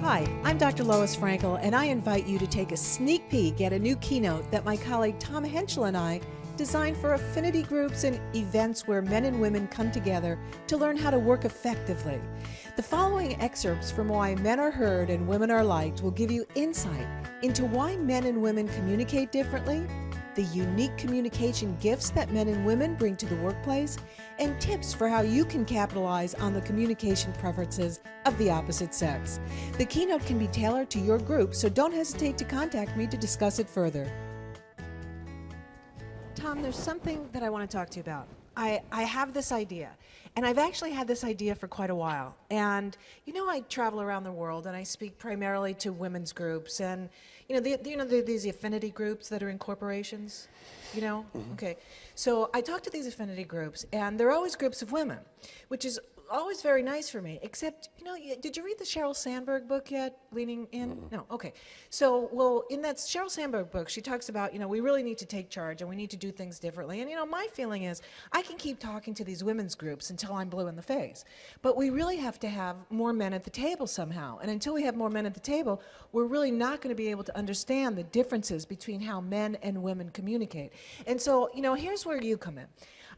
Hi, I'm DrLoisFrankel, and I invite you to take a sneak peek at a new keynote that my colleague Tom Henschel and I designed for affinity groups and events where men and women come together to learn how to work effectively. The following excerpts from Why Men Are Heard and Women Are Liked will give you insight into why men and women communicate differently, the unique communication gifts that men and women bring to the workplace, and tips for how you can capitalize on the communication preferences of the opposite sex. The keynote can be tailored to your group, so don't hesitate to contact me to discuss it further. Tom, there's something that I want to talk to you about. I have this idea, and I've actually had this idea for quite a while. And you know, I travel around the world and I speak primarily to women's groups, and these affinity groups that are in corporations, you know? Mm-hmm. Okay. So I talk to these affinity groups, and they're always groups of women, which is always very nice for me, except, did you read the Sheryl Sandberg book yet, Leaning In? Mm-hmm. No, okay. So, well, in that Sheryl Sandberg book, she talks about, we really need to take charge and we need to do things differently. And, my feeling is I can keep talking to these women's groups until I'm blue in the face. But we really have to have more men at the table somehow. And until we have more men at the table, we're really not going to be able to understand the differences between how men and women communicate. And so, here's where you come in.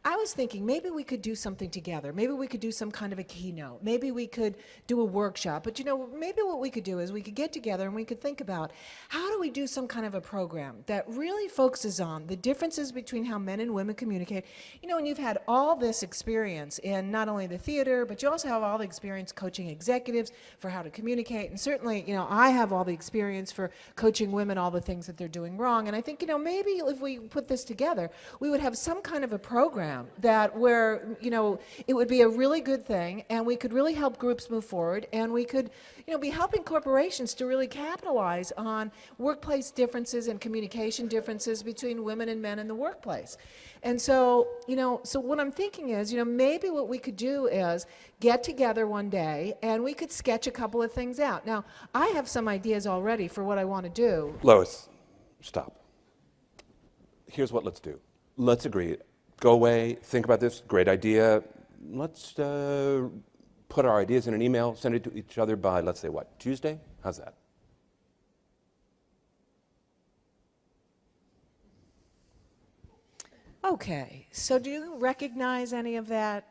I was thinking maybe we could do something together. Maybe we could do some kind of a keynote. Maybe we could do a workshop. But maybe what we could do is we could get together and we could think about how do we do some kind of a program that really focuses on the differences between how men and women communicate. And you've had all this experience in not only the theater, but you also have all the experience coaching executives for how to communicate. And certainly, I have all the experience for coaching women, all the things that they're doing wrong. And I think, maybe if we put this together, we would have some kind of a program that where, it would be a really good thing, and we could really help groups move forward, and we could, be helping corporations to really capitalize on workplace differences and communication differences between women and men in the workplace. And so, so what I'm thinking is, maybe what we could do is get together one day and we could sketch a couple of things out. Now, I have some ideas already for what I want to do. Lois, stop. Here's what let's do. Let's agree. Go away, think about this, great idea. Let's put our ideas in an email, send it to each other by, let's say, what, Tuesday? How's that? Okay, so do you recognize any of that?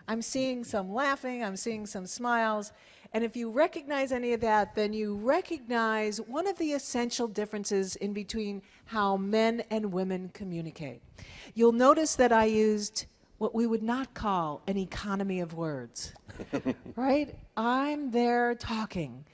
I'm seeing some laughing, I'm seeing some smiles, and if you recognize any of that, then you recognize one of the essential differences in between how men and women communicate. You'll notice that I used what we would not call an economy of words, right? I'm there talking,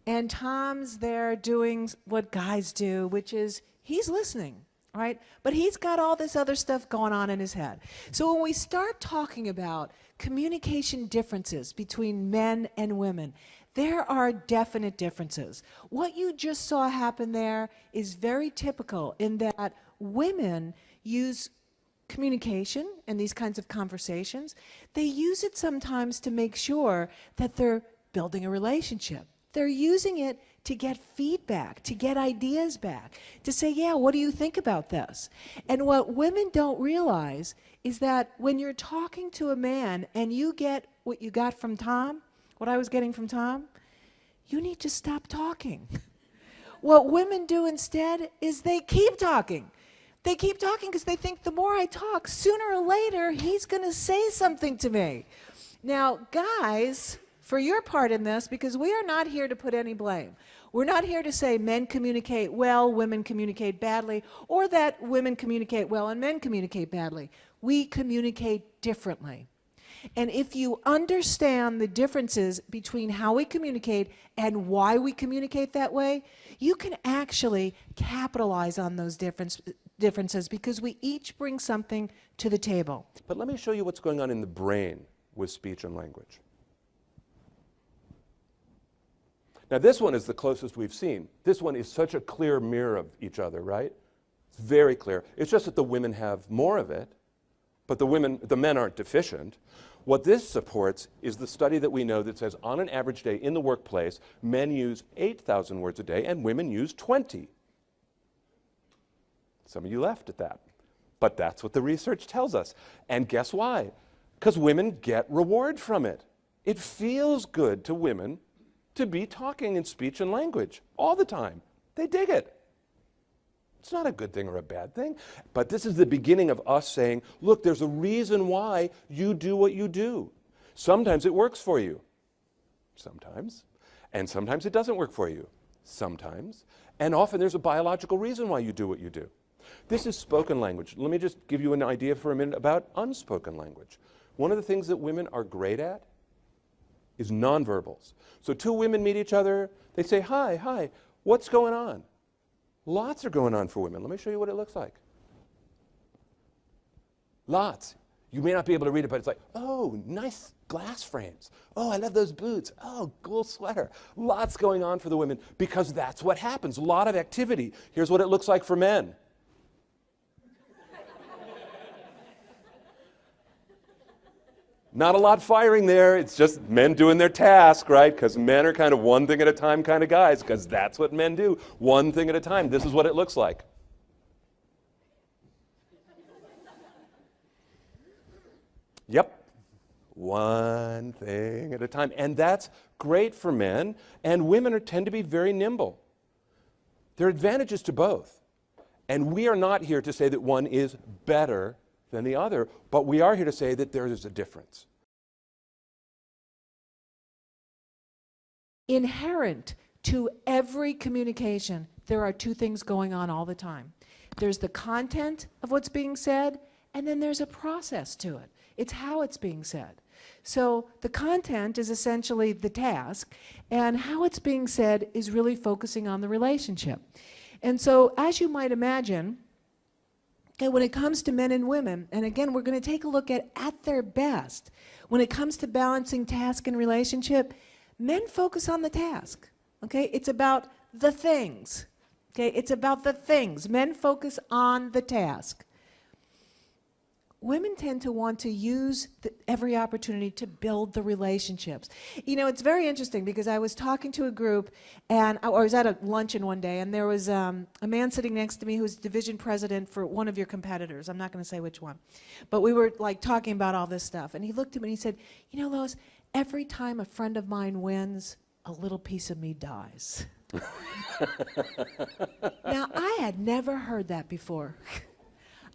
and Tom's there doing what guys do, which is he's listening. Right? But he's got all this other stuff going on in his head. So when we start talking about communication differences between men and women, there are definite differences. What you just saw happen there is very typical in that women use communication and these kinds of conversations. They use it sometimes to make sure that they're building a relationship. They're using it to get feedback, to get ideas back, to say, yeah, what do you think about this? And what women don't realize is that when you're talking to a man and you get what you got from Tom, what I was getting from Tom, you need to stop talking. What women do instead is they keep talking. They keep talking because they think the more I talk, sooner or later, he's going to say something to me. Now, guys, for your part in this, because we are not here to put any blame. We're not here to say men communicate well, women communicate badly, or that women communicate well and men communicate badly. We communicate differently. And if you understand the differences between how we communicate and why we communicate that way, you can actually capitalize on those differences because we each bring something to the table. But let me show you what's going on in the brain with speech and language. Now this one is the closest we've seen. This one is such a clear mirror of each other, right? It's very clear. It's just that the women have more of it, but the men aren't deficient. What this supports is the study that we know that says on an average day in the workplace, men use 8,000 words a day and women use 20. Some of you laughed at that, but that's what the research tells us. And guess why? Because women get reward from it. It feels good to women to be talking in speech and language all the time. They dig it. It's not a good thing or a bad thing, but this is the beginning of us saying, look, there's a reason why you do what you do. Sometimes it works for you. Sometimes. And sometimes it doesn't work for you. Sometimes. And often there's a biological reason why you do what you do. This is spoken language. Let me just give you an idea for a minute about unspoken language. One of the things that women are great at is nonverbals. So two women meet each other, they say, hi, what's going on? Lots are going on for women. Let me show you what it looks like. Lots. You may not be able to read it, but it's like, oh, nice glass frames. Oh, I love those boots. Oh, cool sweater. Lots going on for the women because that's what happens. A lot of activity. Here's what it looks like for men. Not a lot firing there. It's just men doing their task, right? Because men are kind of one thing at a time kind of guys, because that's what men do. One thing at a time. This is what it looks like. Yep. One thing at a time. And that's great for men. And women tend to be very nimble. There are advantages to both. And we are not here to say that one is better than the other, but we are here to say that there is a difference. Inherent to every communication, there are two things going on all the time. There's the content of what's being said, and then there's a process to it. It's how it's being said. So the content is essentially the task, and how it's being said is really focusing on the relationship. And so, as you might imagine, when it comes to men and women, and again, we're going to take a look at their best, when it comes to balancing task and relationship, men focus on the task, okay? It's about the things, okay? It's about the things. Men focus on the task. Women tend to want to use every opportunity to build the relationships. You know, it's very interesting because I was talking to a group, and I was at a luncheon one day, and there was a man sitting next to me who was division president for one of your competitors. I'm not going to say which one. But we were like talking about all this stuff, and he looked at me and he said, you know, Lois, every time a friend of mine wins, a little piece of me dies. Now, I had never heard that before.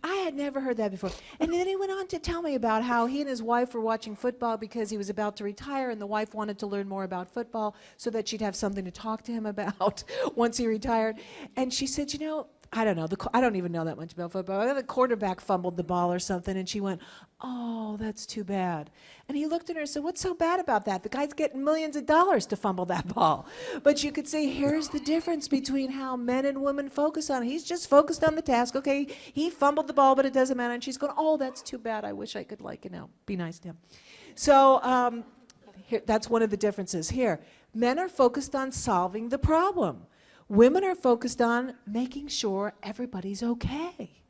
I had never heard that before. And then he went on to tell me about how he and his wife were watching football because he was about to retire, and the wife wanted to learn more about football so that she'd have something to talk to him about once he retired. And she said, you know, I don't know. I don't even know that much about football. The quarterback fumbled the ball or something, and she went, oh, that's too bad. And he looked at her and said, what's so bad about that? The guy's getting millions of dollars to fumble that ball. But you could say, here's the difference between how men and women focus on it. He's just focused on the task. Okay, he fumbled the ball, but it doesn't matter. And she's going, oh, that's too bad. I wish I could, be nice to him. So that's one of the differences here. Men are focused on solving the problem. Women are focused on making sure everybody's okay,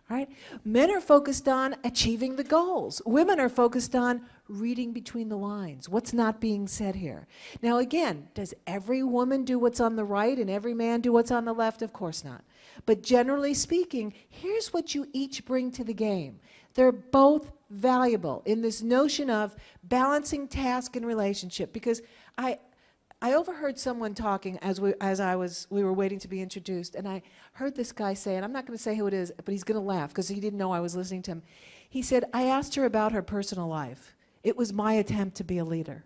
right? Men are focused on achieving the goals. Women are focused on reading between the lines. What's not being said here? Now again, does every woman do what's on the right and every man do what's on the left? Of course not. But generally speaking, here's what you each bring to the game. They're both valuable in this notion of balancing task and relationship, because I overheard someone talking as we were waiting to be introduced, and I heard this guy say, and I'm not going to say who it is, but he's going to laugh because he didn't know I was listening to him. He said, I asked her about her personal life. It was my attempt to be a leader.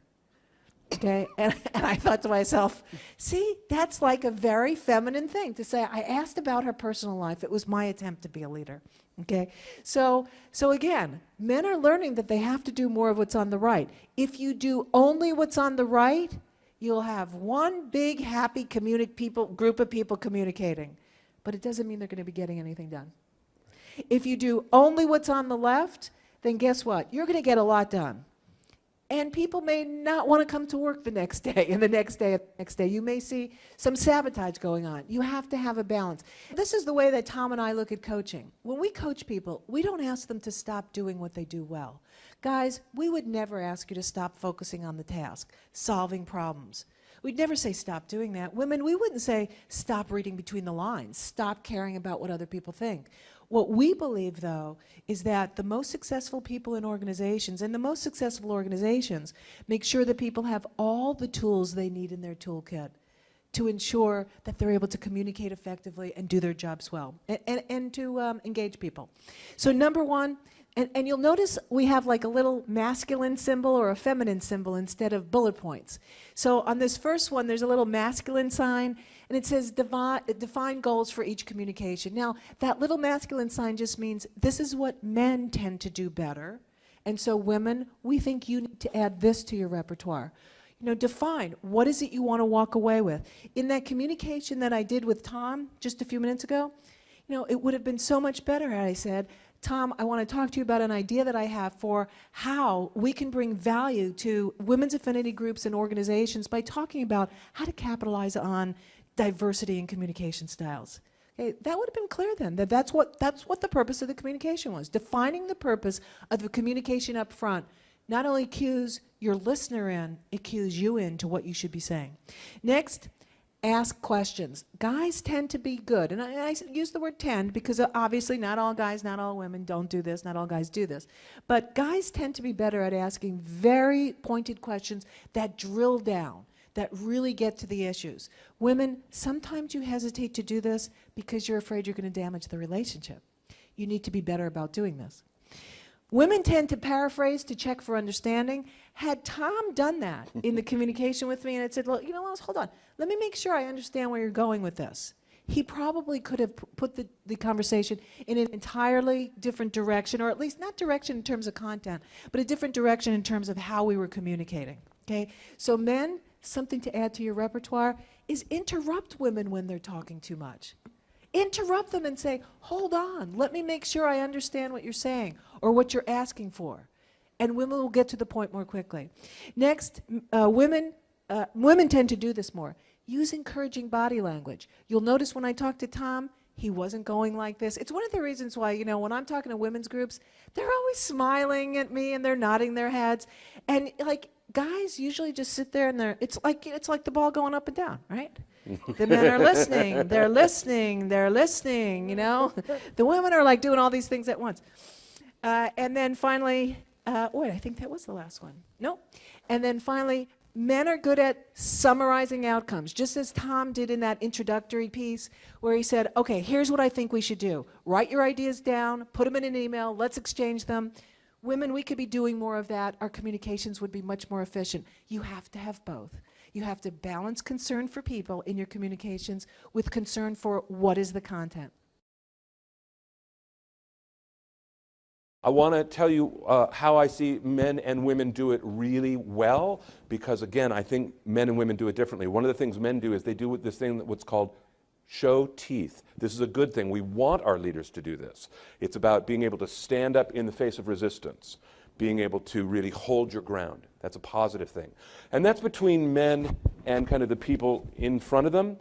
Okay, and I thought to myself, see, that's like a very feminine thing to say. I asked about her personal life. It was my attempt to be a leader. Okay, so again, men are learning that they have to do more of what's on the right. If you do only what's on the right, you'll have one big happy group of people communicating, but it doesn't mean they're going to be getting anything done. If you do only what's on the left, then guess what? You're going to get a lot done. And people may not want to come to work the next day, and the next day, and the next day. You may see some sabotage going on. You have to have a balance. This is the way that Tom and I look at coaching. When we coach people, we don't ask them to stop doing what they do well. Guys, we would never ask you to stop focusing on the task, solving problems. We'd never say stop doing that. Women, we wouldn't say stop reading between the lines, stop caring about what other people think. What we believe, though, is that the most successful people in organizations, and the most successful organizations, make sure that people have all all the tools they need in their toolkit to ensure that they're able to communicate effectively and do their jobs well, and to engage people. So number one, and you'll notice we have like a little masculine symbol or a feminine symbol instead of bullet points. So on this first one, there's a little masculine sign, and it says define goals for each communication. Now, that little masculine sign just means this is what men tend to do better, and so women, we think you need to add this to your repertoire. You know, define what is it you want to walk away with. In that communication that I did with Tom just a few minutes ago, you know, it would have been so much better had I said, Tom, I want to talk to you about an idea that I have for how we can bring value to women's affinity groups and organizations by talking about how to capitalize on diversity in communication styles. Okay, that would have been clear then, that's what the purpose of the communication was. Defining the purpose of the communication up front not only cues your listener in, it cues you in to what you should be saying. Next, ask questions. Guys tend to be good, and I use the word tend because obviously not all guys, not all women don't do this, not all guys do this. But guys tend to be better at asking very pointed questions that drill down, that really get to the issues. Women, sometimes you hesitate to do this because you're afraid you're going to damage the relationship. You need to be better about doing this. Women tend to paraphrase to check for understanding. Had Tom done that in the communication with me and had said, look, you know, hold on, let me make sure I understand where you're going with this, he probably could have put the conversation in an entirely different direction, or at least not direction in terms of content, but a different direction in terms of how we were communicating. Okay? So men, something to add to your repertoire is interrupt women when they're talking too much. Interrupt them and say, hold on, let me make sure I understand what you're saying or what you're asking for. And women will get to the point more quickly. Next, women tend to do this more. Use encouraging body language. You'll notice when I talked to Tom, he wasn't going like this. It's one of the reasons why, you know, when I'm talking to women's groups, they're always smiling at me and they're nodding their heads. And like guys usually just sit there and it's like the ball going up and down, right? The men are listening, they're listening, they're listening, you know? The women are like doing all these things at once. And then finally, wait, I think that was the last one. No. And then finally, men are good at summarizing outcomes, just as Tom did in that introductory piece where he said, okay, here's what I think we should do. Write your ideas down, put them in an email, let's exchange them. Women, we could be doing more of that. Our communications would be much more efficient. You have to have both. You have to balance concern for people in your communications with concern for what is the content. I want to tell you how I see men and women do it really well, because again, I think men and women do it differently. One of the things men do is they do this thing what's called show teeth. This is a good thing. We want our leaders to do this. It's about being able to stand up in the face of resistance, being able to really hold your ground. That's a positive thing. And that's between men and kind of the people in front of them.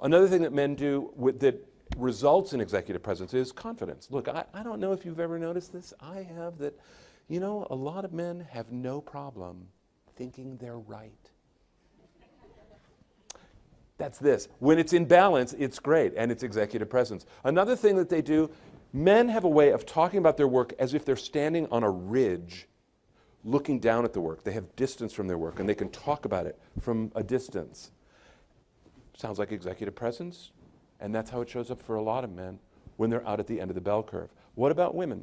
Another thing that men do that results in executive presence is confidence. Look, I don't know if you've ever noticed this. I have that, you know, a lot of men have no problem thinking they're right. That's this. When it's in balance, it's great, and it's executive presence. Another thing that they do, men have a way of talking about their work as if they're standing on a ridge looking down at the work. They have distance from their work, and they can talk about it from a distance. Sounds like executive presence, and that's how it shows up for a lot of men when they're out at the end of the bell curve. What about women?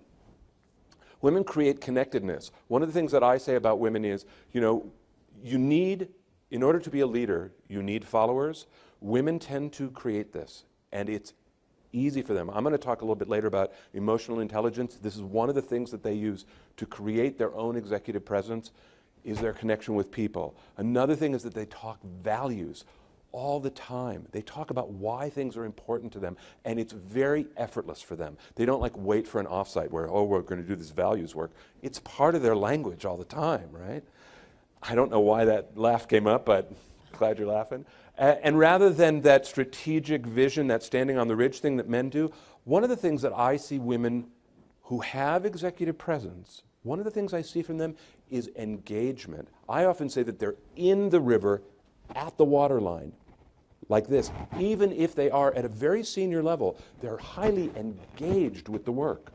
Women create connectedness. One of the things that I say about women is, you know, you need, in order to be a leader, you need followers. Women tend to create this, and it's easy for them. I'm going to talk a little bit later about emotional intelligence. This is one of the things that they use to create their own executive presence, is their connection with people. Another thing is that they talk values all the time. They talk about why things are important to them, and it's very effortless for them. They don't like wait for an offsite where, oh, we're going to do this values work. It's part of their language all the time, right? I don't know why that laugh came up, but glad you're laughing. And rather than that strategic vision, that standing on the ridge thing that men do, one of the things that I see women who have executive presence, one of the things I see from them is engagement. I often say that they're in the river at the waterline, like this. Even if they are at a very senior level, they're highly engaged with the work.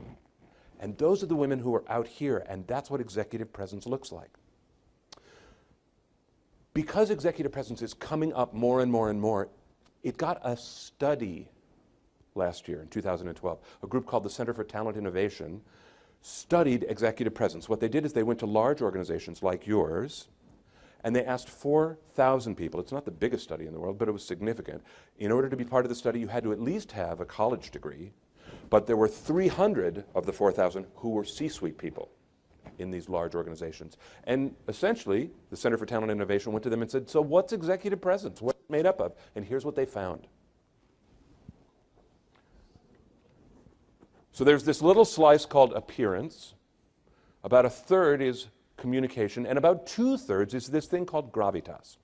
And those are the women who are out here, and that's what executive presence looks like. Because executive presence is coming up more and more and more, it got a study last year in 2012. A group called the Center for Talent Innovation studied executive presence. What they did is they went to large organizations like yours, and they asked 4,000 people. It's not the biggest study in the world, but it was significant. In order to be part of the study, you had to at least have a college degree, but there were 300 of the 4,000 who were C-suite people in these large organizations. And essentially, the Center for Talent Innovation went to them and said, so what's executive presence? What's it made up of? And here's what they found. So there's this little slice called appearance. About a third is communication, and about 2/3 is this thing called gravitas.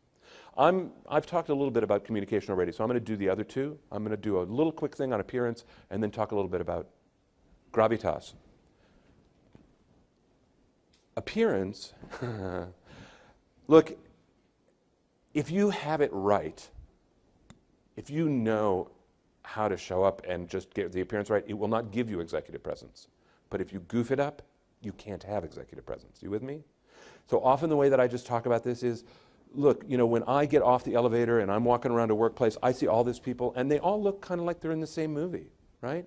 I've talked a little bit about communication already, so I'm going to do the other two. I'm going to do a little quick thing on appearance, and then talk a little bit about gravitas. Appearance, look, if you have it right, if you know how to show up and just get the appearance right, it will not give you executive presence. But if you goof it up, you can't have executive presence. You with me? So often the way that I just talk about this is, look, you know, when I get off the elevator and I'm walking around a workplace, I see all these people and they all look kind of like they're in the same movie, right?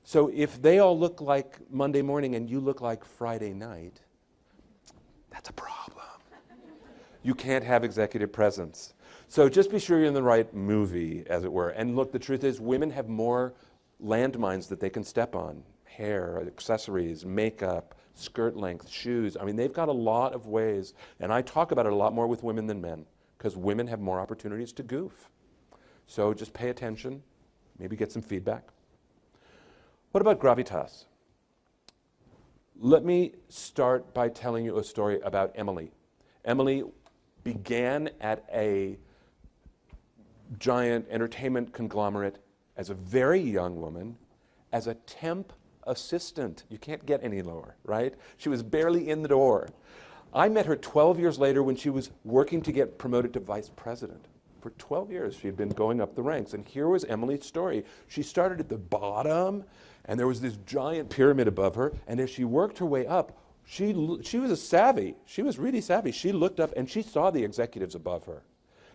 So if they all look like Monday morning and you look like Friday night, that's a problem. You can't have executive presence. So just be sure you're in the right movie, as it were. And look, the truth is women have more landmines that they can step on. Hair, accessories, makeup, skirt length, shoes. I mean, they've got a lot of ways. And I talk about it a lot more with women than men, because women have more opportunities to goof. So just pay attention, maybe get some feedback. What about gravitas? Let me start by telling you a story about Emily. Emily began at a giant entertainment conglomerate as a very young woman, as a temp assistant. You can't get any lower, right? She was barely in the door. I met her 12 years later when she was working to get promoted to vice president. For 12 years, she had been going up the ranks. And here was Emily's story. She started at the bottom, and there was this giant pyramid above her. And as she worked her way up, she was savvy. She was really savvy. She looked up, and she saw the executives above her.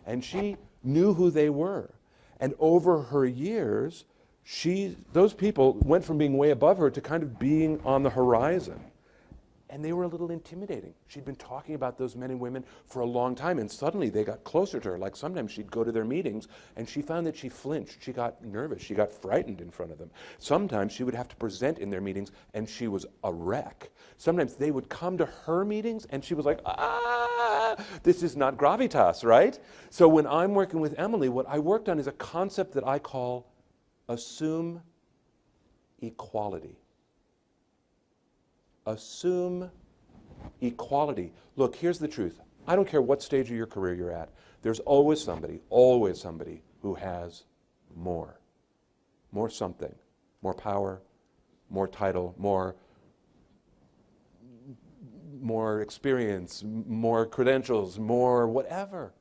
And she knew who they were. And over her years, those people went from being way above her to kind of being on the horizon. And they were a little intimidating. She'd been talking about those men and women for a long time, and suddenly they got closer to her. Like sometimes she'd go to their meetings, and she found that she flinched. She got nervous. She got frightened in front of them. Sometimes she would have to present in their meetings, and she was a wreck. Sometimes they would come to her meetings, and she was like, this is not gravitas, right? So when I'm working with Emily, what I worked on is a concept that I call assume equality. Assume equality. Look, here's the truth. I don't care what stage of your career you're at. There's always somebody who has more. More something. More power, more title, more experience, more credentials, more whatever.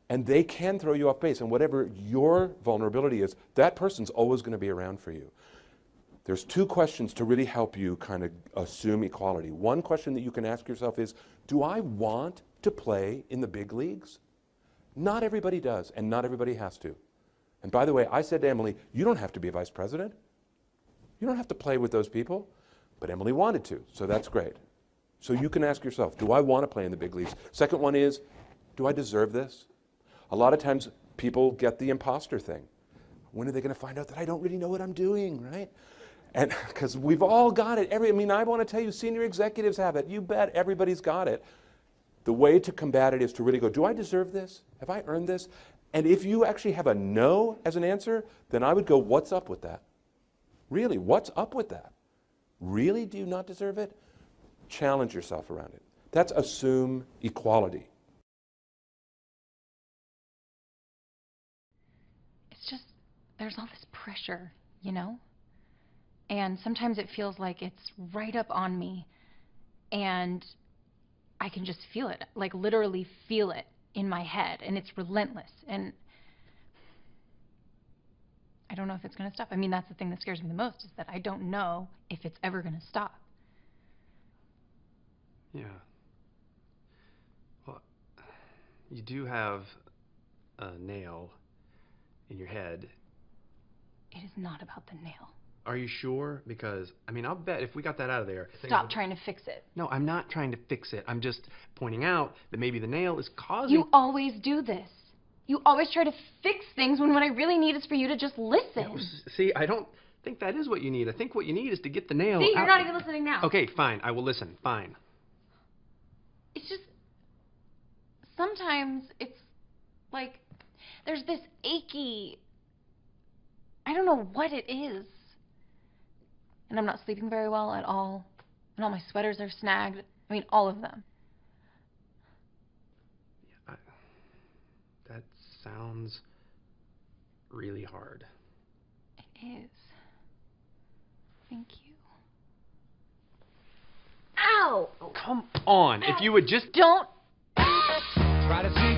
And they can throw you off base. And whatever your vulnerability is, that person's always going to be around for you. There's two questions to really help you kind of assume equality. One question that you can ask yourself is, do I want to play in the big leagues? Not everybody does, and not everybody has to. And by the way, I said to Emily, you don't have to be a vice president. You don't have to play with those people. But Emily wanted to, so that's great. So you can ask yourself, do I want to play in the big leagues? Second one is, do I deserve this? A lot of times people get the imposter thing. When are they going to find out that I don't really know what I'm doing, right? And because we've all got it. I want to tell you, senior executives have it. You bet everybody's got it. The way to combat it is to really go, do I deserve this? Have I earned this? And if you actually have a no as an answer, then I would go, what's up with that? Really, what's up with that? Really, do you not deserve it? Challenge yourself around it. That's assume equality. It's just, there's all this pressure, you know? And sometimes it feels like it's right up on me, and I can just feel it, like literally feel it in my head, and it's relentless. And I don't know if it's going to stop. That's the thing that scares me the most, is that I don't know if it's ever going to stop. Yeah. Well, You do have a nail in your head. It is not about the nail. Are you sure? Because, I mean, I'll bet if we got that out of there... Stop trying to fix it. No, I'm not trying to fix it. I'm just pointing out that maybe the nail is causing... You always do this. You always try to fix things when what I really need is for you to just listen. No, see, I don't think that is what you need. I think what you need is to get the nail See, out. you're not even listening now. Okay, fine. I will listen. Fine. It's just... Sometimes it's like there's this achy... I don't know what it is. And I'm not sleeping very well at all. And all my sweaters are snagged. I mean, all of them. Yeah, that sounds really hard. It is. Thank you. Ow! Come on. Ow. If you would just... Don't... Try to see